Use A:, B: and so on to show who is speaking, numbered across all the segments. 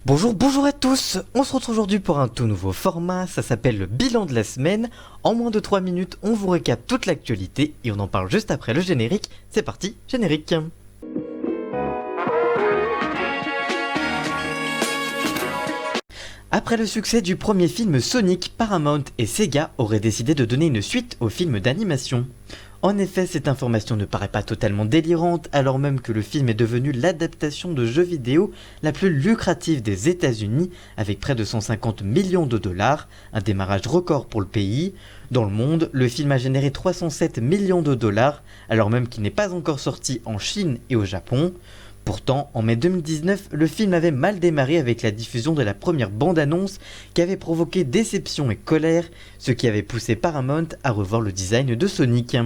A: Bonjour à tous. On se retrouve aujourd'hui pour un tout nouveau format. Ça s'appelle le bilan de la semaine. En moins de 3 minutes, on vous récap toute l'actualité et on en parle juste après le générique. C'est parti, générique. Après le succès du premier film Sonic, Paramount et Sega auraient décidé de donner une suite au film d'animation. En effet, cette information ne paraît pas totalement délirante, alors même que le film est devenu l'adaptation de jeux vidéo la plus lucrative des États-Unis, avec près de 150 millions de dollars, un démarrage record pour le pays. Dans le monde, le film a généré 307 millions de dollars, alors même qu'il n'est pas encore sorti en Chine et au Japon. Pourtant, en mai 2019, le film avait mal démarré avec la diffusion de la première bande-annonce qui avait provoqué déception et colère, ce qui avait poussé Paramount à revoir le design de Sonic.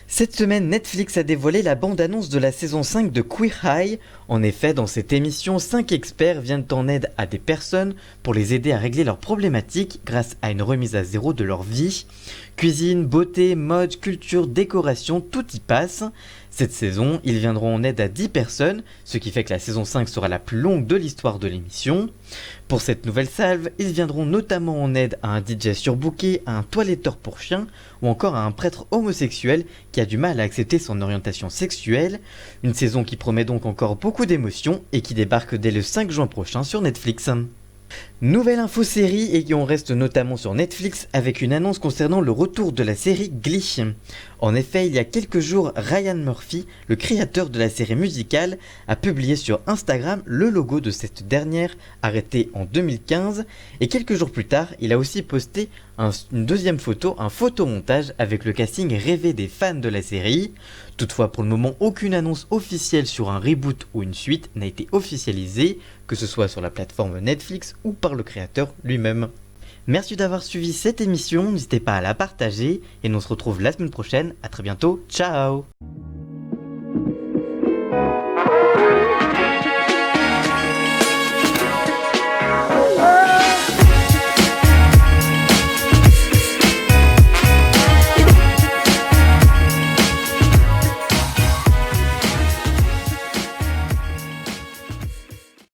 A: Cette semaine, Netflix a dévoilé la bande-annonce de la saison 5 de Queer Eye. En effet, dans cette émission, 5 experts viennent en aide à des personnes pour les aider à régler leurs problématiques grâce à une remise à zéro de leur vie. Cuisine, beauté, mode, culture, décoration, tout y passe. Cette saison, ils viendront en aide à 10 personnes, ce qui fait que la saison 5 sera la plus longue de l'histoire de l'émission. Pour cette nouvelle salve, ils viendront notamment en aide à un DJ surbooké, à un toiletteur pour chien ou encore à un prêtre homosexuel qui a du mal à accepter son orientation sexuelle. Une saison qui promet donc encore beaucoup d'émotions et qui débarque dès le 5 juin prochain sur Netflix. Nouvelle info série et on reste notamment sur Netflix avec une annonce concernant le retour de la série Glee. En effet, il y a quelques jours, Ryan Murphy, le créateur de la série musicale, a publié sur Instagram le logo de cette dernière, arrêtée en 2015, et quelques jours plus tard, il a aussi posté une deuxième photo, un photomontage avec le casting rêvé des fans de la série. Toutefois, pour le moment, aucune annonce officielle sur un reboot ou une suite n'a été officialisée, que ce soit sur la plateforme Netflix ou par le créateur lui-même. Merci d'avoir suivi cette émission, n'hésitez pas à la partager et nous on se retrouve la semaine prochaine, à très bientôt, ciao.